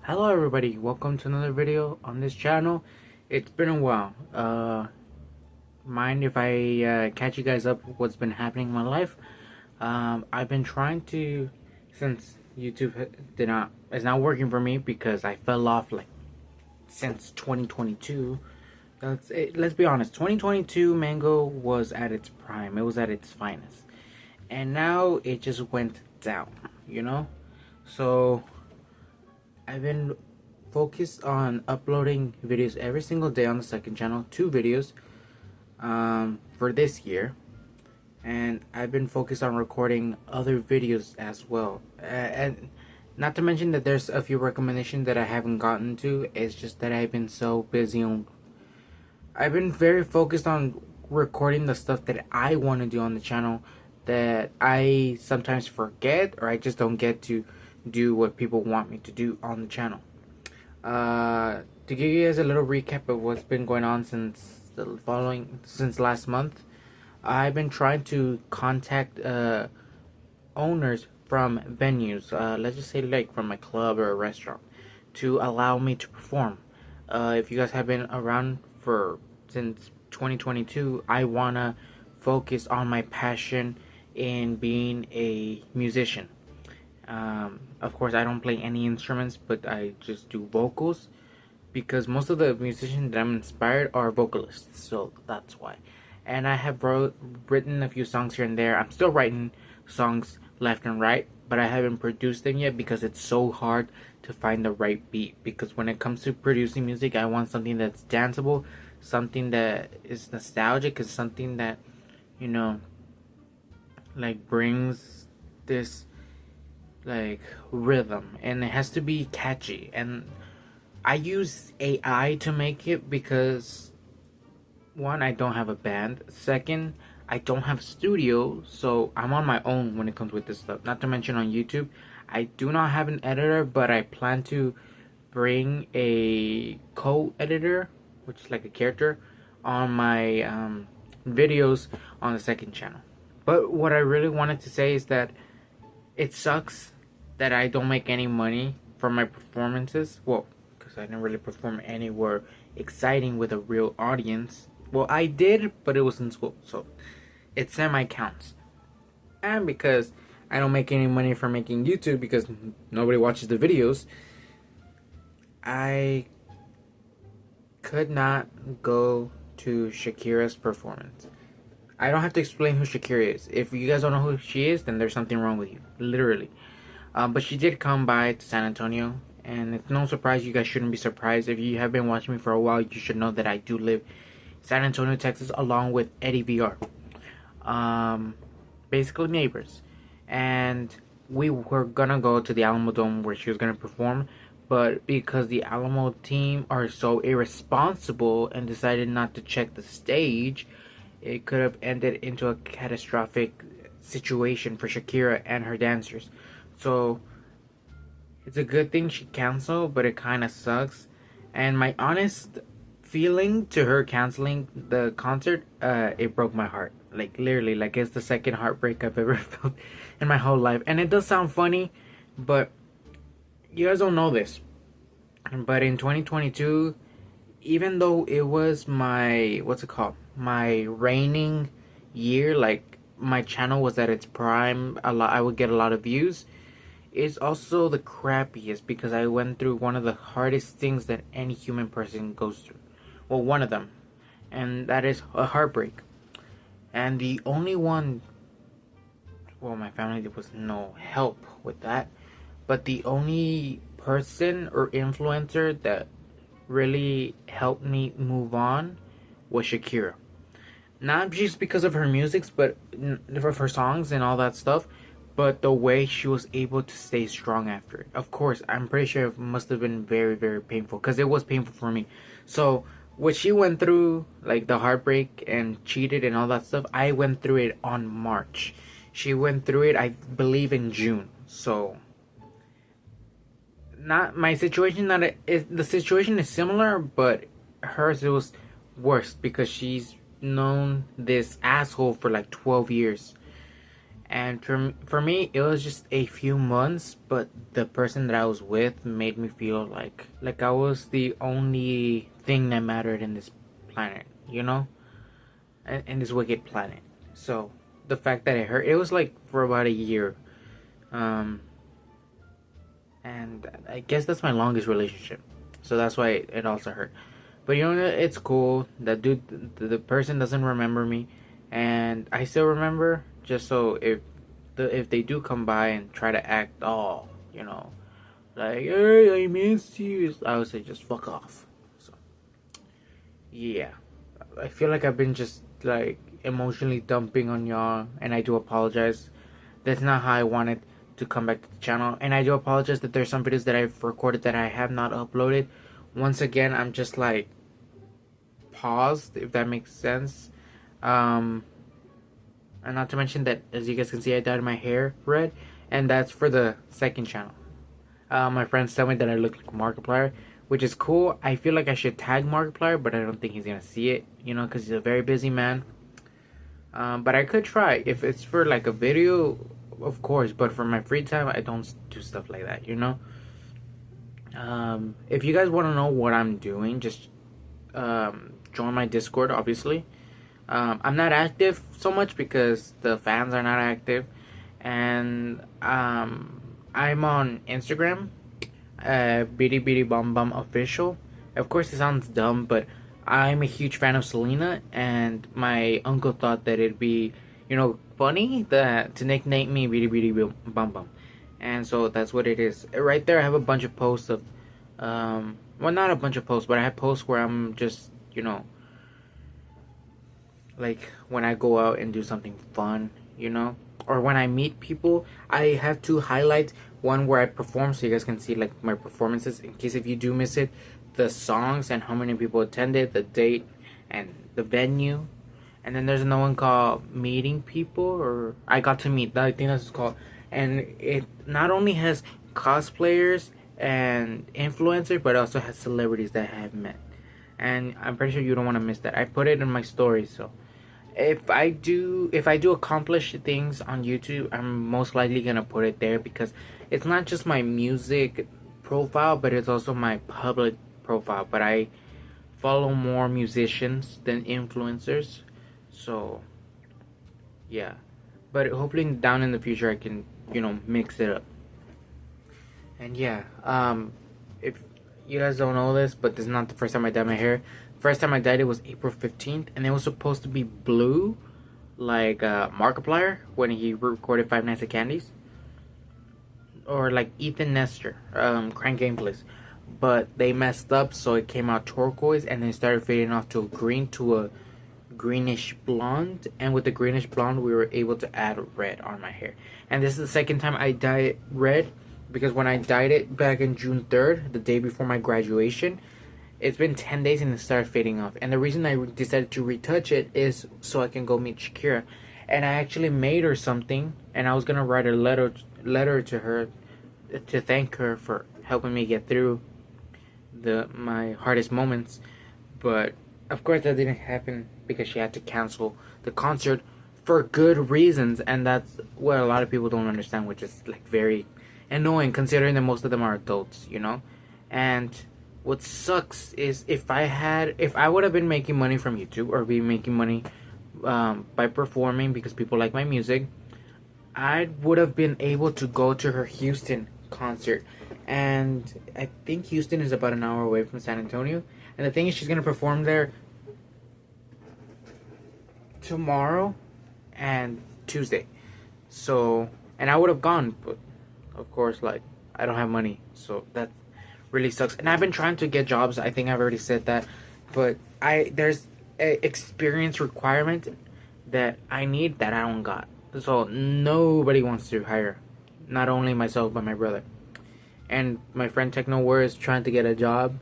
Hello everybody, welcome to another video on this channel. It's been a while. Mind if I catch you guys up what's been happening in my life. I've been trying to, since YouTube is not working for me because I fell off like since 2022. Let's be honest, 2022 Mango was at its prime. It was at its finest. And now it just went down, you know? So I've been focused on uploading videos every single day on the second channel, 2 videos for this year, and I've been focused on recording other videos as well. And not to mention that there's a few recommendations that I haven't gotten to. It's just that I've been so busy on. I've been very focused on recording the stuff that I want to do on the channel that I sometimes forget or I just don't get to do what people want me to do on the channel. To give you guys a little recap of what's been going on since last month, I've been trying to contact owners from venues, let's just say like from a club or a restaurant, to allow me to perform. If you guys have been around since 2022, I wanna focus on my passion in being a musician. Of course, I don't play any instruments, but I just do vocals because most of the musicians that I'm inspired are vocalists, so that's why. And I have written a few songs here and there. I'm still writing songs left and right, but I haven't produced them yet because it's so hard to find the right beat. Because when it comes to producing music, I want something that's danceable, something that is nostalgic, is something that, you know, like brings this like rhythm, and it has to be catchy. And I use AI to make it because one, I don't have a band. Second, I don't have a studio, so I'm on my own when it comes with this stuff. Not to mention on YouTube, I do not have an editor, but I plan to bring a co-editor, which is like a character, on my videos on the second channel. But what I really wanted to say is that it sucks that I don't make any money from my performances. Well, because I didn't really perform anywhere exciting with a real audience. Well, I did, but it was in school, so it semi counts. And because I don't make any money from making YouTube because nobody watches the videos, I could not go to Shakira's performance. I don't have to explain who Shakira is. If you guys don't know who she is, then there's something wrong with you, literally. But she did come by to San Antonio, and it's no surprise. You guys shouldn't be surprised. If you have been watching me for a while, you should know that I do live in San Antonio, Texas, along with Eddie VR. Basically neighbors. And we were gonna go to the Alamo Dome where she was gonna perform, but because the Alamo team are so irresponsible and decided not to check the stage, it could have ended into a catastrophic situation for Shakira and her dancers. So it's a good thing she canceled, but it kind of sucks. And my honest feeling to her canceling the concert, it broke my heart. Like literally, like it's the second heartbreak I've ever felt in my whole life. And it does sound funny, but you guys don't know this. But in 2022, even though it was my my reigning year, like my channel was at its prime, I would get a lot of views. It's also the crappiest because I went through one of the hardest things that any human person goes through. Well, one of them, and that is a heartbreak. And the only one, well, my family, there was no help with that, but the only person or influencer that really helped me move on was Shakira. Not just because of her music, but of her songs and all that stuff, but the way she was able to stay strong after it. Of course, I'm pretty sure it must have been very, very painful because it was painful for me. So, what she went through, like the heartbreak and cheated and all that stuff, I went through it on March. She went through it, I believe, in June. So, not my situation. The situation is similar, but hers it was worse because she's known this asshole for like 12 years. And for me, it was just a few months, but the person that I was with made me feel like I was the only thing that mattered in this planet, you know, in this wicked planet. So the fact that it hurt, it was like for about a year, um, and I guess that's my longest relationship. So that's why it also hurt. But you know, it's cool. That dude, the person doesn't remember me, and I still remember. Just so if they do come by and try to act all, you know, like hey, I miss you, I would say just fuck off. So yeah, I feel like I've been just like emotionally dumping on y'all, and I do apologize. That's not how I wanted to come back to the channel, and I do apologize that there's some videos that I've recorded that I have not uploaded. Once again, I'm just like paused, if that makes sense. Um, and not to mention that, as you guys can see, I dyed my hair red, and that's for the second channel. My friends tell me that I look like Markiplier, which is cool. I feel like I should tag Markiplier, but I don't think he's gonna see it, you know, because he's a very busy man. But I could try if it's for like a video, of course. But for my free time, I don't do stuff like that, you know. If you guys want to know what I'm doing, just join my Discord, obviously. I'm not active so much because the fans are not active, and I'm on Instagram, Bitty Bitty Bum Bum Official. Of course, it sounds dumb, but I'm a huge fan of Selena, and my uncle thought that it'd be, you know, funny that to nickname me Bitty Bitty Bum Bum, and so that's what it is. Right there, I have a bunch of posts of, well, not a bunch of posts, but I have posts where I'm just, you know, like when I go out and do something fun, you know, or when I meet people. I have two highlights. One where I perform, so you guys can see like my performances. In case if you do miss it, the songs and how many people attended, the date, and the venue. And then there's another one called Meeting People, or I got to meet. I think that's called. And it not only has cosplayers and influencers, but also has celebrities that I have met. And I'm pretty sure you don't want to miss that. I put it in my story, so if I do accomplish things on YouTube, I'm most likely gonna put it there because it's not just my music profile, but it's also my public profile. But I follow more musicians than influencers, so yeah. But hopefully down in the future I can, you know, mix it up. And yeah, if you guys don't know this, but this is not the first time I dyed my hair. First time I dyed it was April 15th, and it was supposed to be blue, like Markiplier when he recorded Five Nights at Candy's, or like Ethan Nestor, Crank Gameplays. But they messed up, so it came out turquoise, and then it started fading off to a green, to a greenish blonde. And with the greenish blonde, we were able to add red on my hair. And this is the second time I dye it red, because when I dyed it back in June 3rd, the day before my graduation, it's been 10 days and it started fading off. And the reason I decided to retouch it is so I can go meet Shakira. And I actually made her something, and I was gonna write a letter to her to thank her for helping me get through my hardest moments. But of course that didn't happen because she had to cancel the concert for good reasons, and that's what a lot of people don't understand, which is like very annoying considering that most of them are adults, you know. And what sucks is if I would have been making money from YouTube, or be making money by performing because people like my music, I would have been able to go to her Houston concert. And I think Houston is about an hour away from San Antonio. And the thing is, she's gonna perform there tomorrow and Tuesday. So, and I would have gone, but of course, like, I don't have money, so that really sucks. And I've been trying to get jobs. I think I've already said that, but there's a experience requirement that I need that I don't got. So nobody wants to hire, not only myself but my brother. And my friend Techno War is trying to get a job.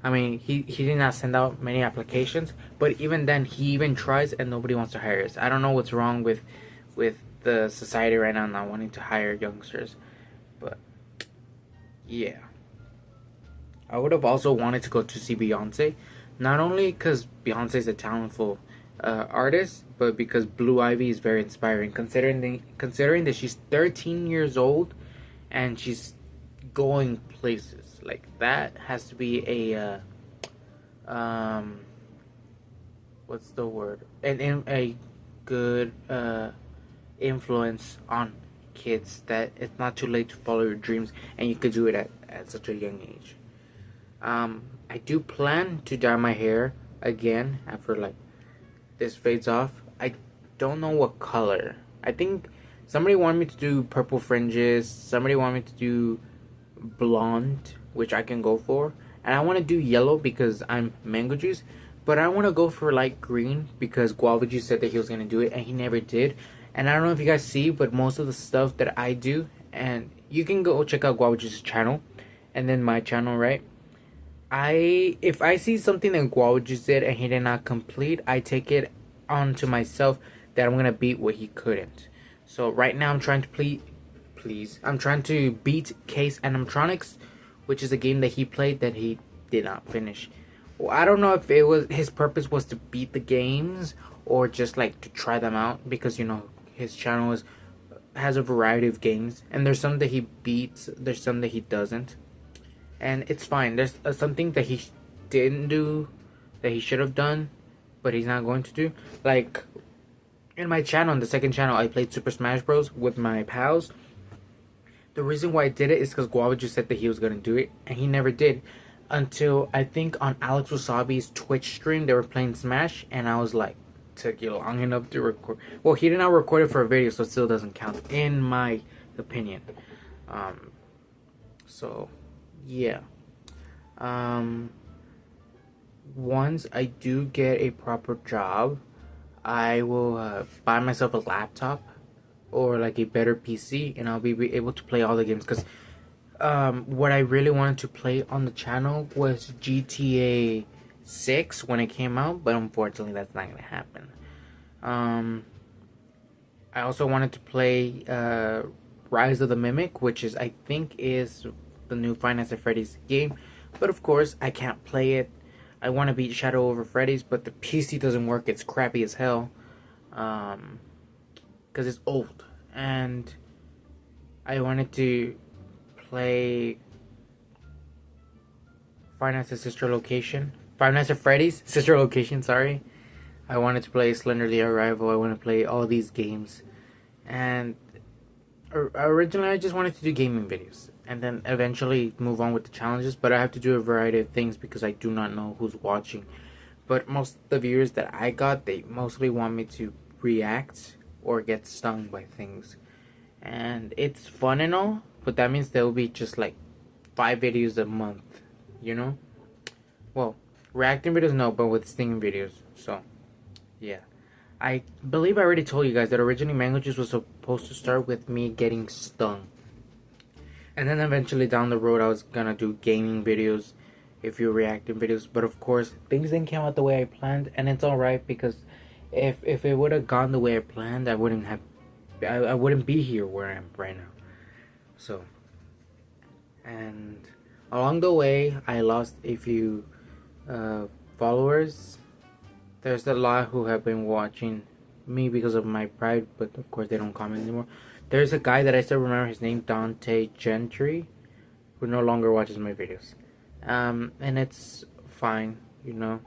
I mean, he did not send out many applications, but even then, he even tries, and nobody wants to hire us. I don't know what's wrong with the society right now, not wanting to hire youngsters. But yeah, I would have also wanted to go to see Beyonce, not only because Beyonce is a talented artist, but because Blue Ivy is very inspiring, considering that she's 13 years old and she's going places. Like that has to be a what's the word? A good influence on kids, that it's not too late to follow your dreams and you could do it at such a young age. I do plan to dye my hair again after like this fades off. I don't know what color. I think somebody wanted me to do purple fringes. Somebody wanted me to do blonde, which I can go for. And I want to do yellow because I'm mango juice. But I want to go for light green because Guava Juice said that he was going to do it and he never did. And I don't know if you guys see, but most of the stuff that I do, and you can go check out Guava Juice's channel and then my channel, right? If I see something that Guava Juice did and he did not complete, I take it onto myself that I'm gonna beat what he couldn't. So right now I'm trying to I'm trying to beat Case Animatronics, which is a game that he played that he did not finish. Well, I don't know if it was his purpose was to beat the games or just like to try them out, because you know his channel has a variety of games and there's some that he beats, there's some that he doesn't. And it's fine. There's something that he didn't do that he should have done, but he's not going to do. Like in my channel, on the second channel, I played Super Smash Bros. With my pals. The reason why I did it is because Guava just said that he was going to do it, and he never did. Until I think on Alex Wasabi's Twitch stream, they were playing Smash, and I was like, took you long enough to record. Well, he did not record it for a video, so it still doesn't count, in my opinion. So yeah. Once I do get a proper job, I will buy myself a laptop or like a better PC, and I'll be able to play all the games. Because what I really wanted to play on the channel was GTA 6 when it came out, but unfortunately that's not gonna happen. I also wanted to play Rise of the Mimic, which is, I think, is the new Five Nights at Freddy's game, but of course I can't play it. I want to beat Shadow over Freddy's, but the PC doesn't work. It's crappy as hell, because it's old, and I wanted to play Five Nights at Freddy's Sister Location. Sorry, I wanted to play Slender the Arrival. I want to play all these games, and originally I just wanted to do gaming videos and then eventually move on with the challenges, but I have to do a variety of things because I do not know who's watching. But most of the viewers that I got, they mostly want me to react or get stung by things, and it's fun and all, but that means there will be just like 5 videos a month, you know. Well, reacting videos no, but with stinging videos. So yeah, I believe I already told you guys that originally Mango Juice was supposed to start with me getting stung. And then eventually down the road I was gonna do gaming videos, if you're reacting videos. But of course, things didn't come out the way I planned, and it's alright, because if it would have gone the way I planned, I wouldn't be here where I am right now. So, and along the way I lost a few followers. There's a lot who have been watching me because of my pride, but of course they don't comment anymore. There's a guy that I still remember, his name Dante Gentry, who no longer watches my videos. And it's fine, you know.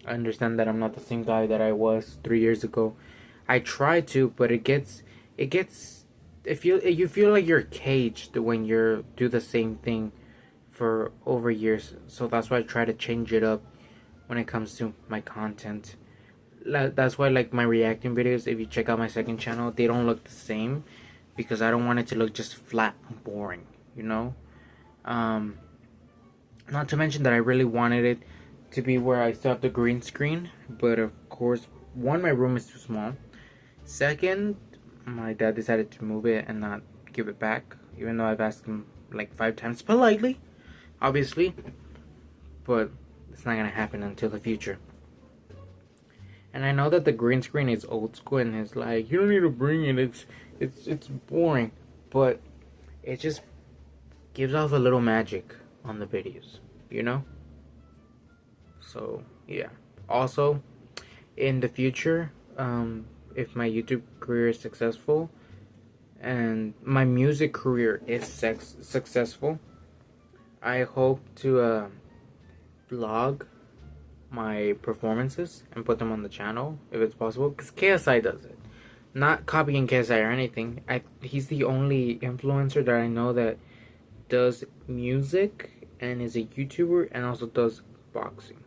I understand that I'm not the same guy that I was 3 years ago. I try to, but you feel like you're caged when you do the same thing for over years. So that's why I try to change it up when it comes to my content. That's why, like, my reacting videos, if you check out my second channel, they don't look the same, because I don't want it to look just flat and boring, you know. Not to mention that I really wanted it to be where I still have the green screen, but of course, one, my room is too small. Second, my dad decided to move it and not give it back, even though I've asked him like 5 times politely, obviously, but it's not gonna happen until the future. And I know that the green screen is old school and it's like, you don't need to bring it, it's boring, but it just gives off a little magic on the videos, you know. So yeah. Also, in the future, if my YouTube career is successful and my music career is successful, I hope to vlog my performances and put them on the channel if it's possible, because KSI does it. Not copying KSI or anything. He's the only influencer that I know that does music and is a YouTuber and also does boxing.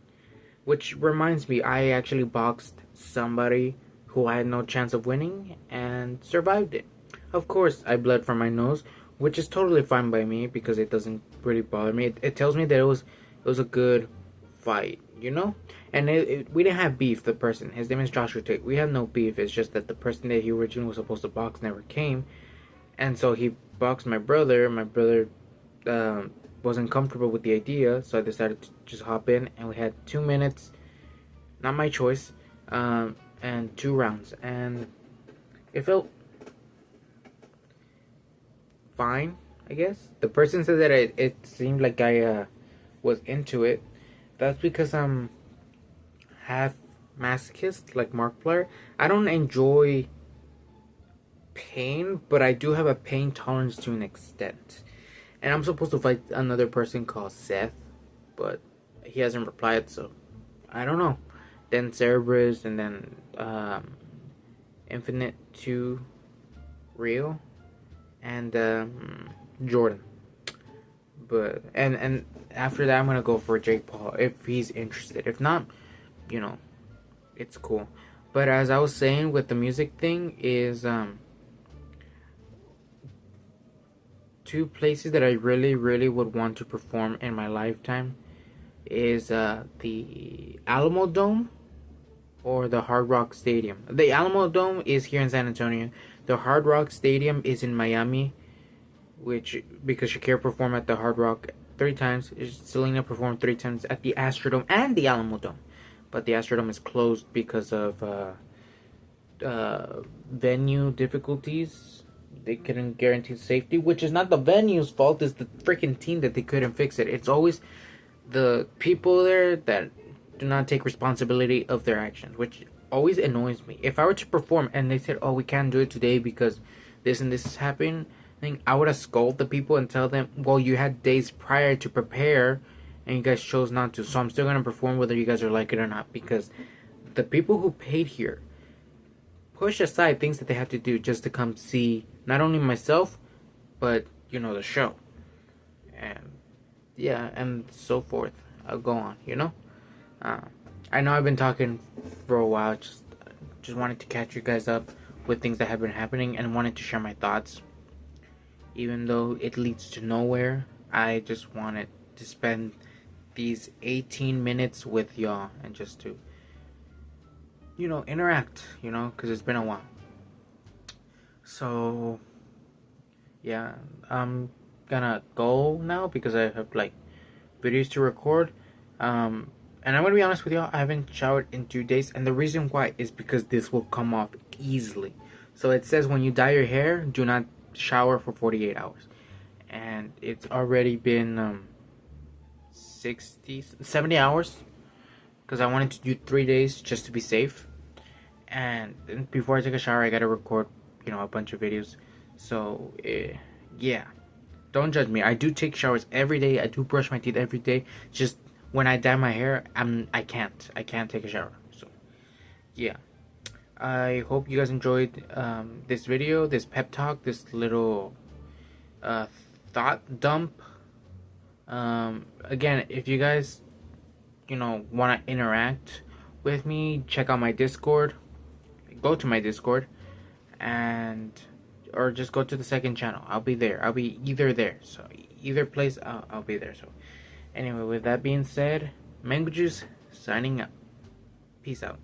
Which reminds me, I actually boxed somebody who I had no chance of winning and survived it. Of course, I bled from my nose, which is totally fine by me because it doesn't really bother me. It tells me that it was a good fight, you know? And we didn't have beef, the person. His name is Joshua Tate. We had no beef. It's just that the person that he originally was supposed to box never came. And so he boxed my brother. My brother wasn't comfortable with the idea, so I decided to just hop in. And we had 2 minutes, not my choice, and 2 rounds. And it felt fine, I guess. The person said that it seemed like I was into it. That's because I'm half masochist, like Markiplier. I don't enjoy pain, but I do have a pain tolerance to an extent. And I'm supposed to fight another person called Seth, but he hasn't replied, so I don't know. Then Cerberus, and then Infinite 2 Real, and Jordan. But and after that, I'm gonna go for Jake Paul if he's interested. If not, you know, it's cool. But as I was saying with the music thing, is 2 places that I really, really would want to perform in my lifetime is the Alamo Dome or the Hard Rock Stadium. The Alamo Dome is here in San Antonio. The Hard Rock Stadium is in Miami, which, because Shakira performed at the Hard Rock 3 times, Selena performed 3 times at the Astrodome and the Alamo Dome. But the Astrodome is closed because of venue difficulties. They couldn't guarantee safety, which is not the venue's fault. It's the freaking team that they couldn't fix it. It's always the people there that do not take responsibility of their actions, which always annoys me. If I were to perform and they said, "Oh, we can't do it today because this and this is happening," I would have scolded the people and tell them, "Well, you had days prior to prepare, and you guys chose not to. So I'm still gonna perform whether you guys are like it or not, because the people who paid here push aside things that they have to do just to come see not only myself, but the show, and yeah, and so forth. I'll go on, I know I've been talking for a while. Just wanted to catch you guys up with things that have been happening and wanted to share my thoughts. Even though it leads to nowhere, I just wanted to spend these 18 minutes with y'all and just to, interact, because it's been a while. So, yeah, I'm gonna go now because I have, videos to record. And I'm gonna be honest with y'all, I haven't showered in 2 days, and the reason why is because this will come off easily. So it says when you dye your hair, do not shower for 48 hours. And it's already been 70 hours, because I wanted to do 3 days just to be safe. And before I take a shower, I gotta record, a bunch of videos. So, yeah. Don't judge me. I do take showers every day. I do brush my teeth every day. Just when I dye my hair, I can't take a shower. So, yeah. I hope you guys enjoyed this video, this pep talk, this little thought dump. Again, if you guys, want to interact with me, check out my Discord. Go to my Discord, or just go to the second channel. I'll be there. I'll be either there. So either place, I'll be there. So anyway, with that being said, Mango Juice signing out. Peace out.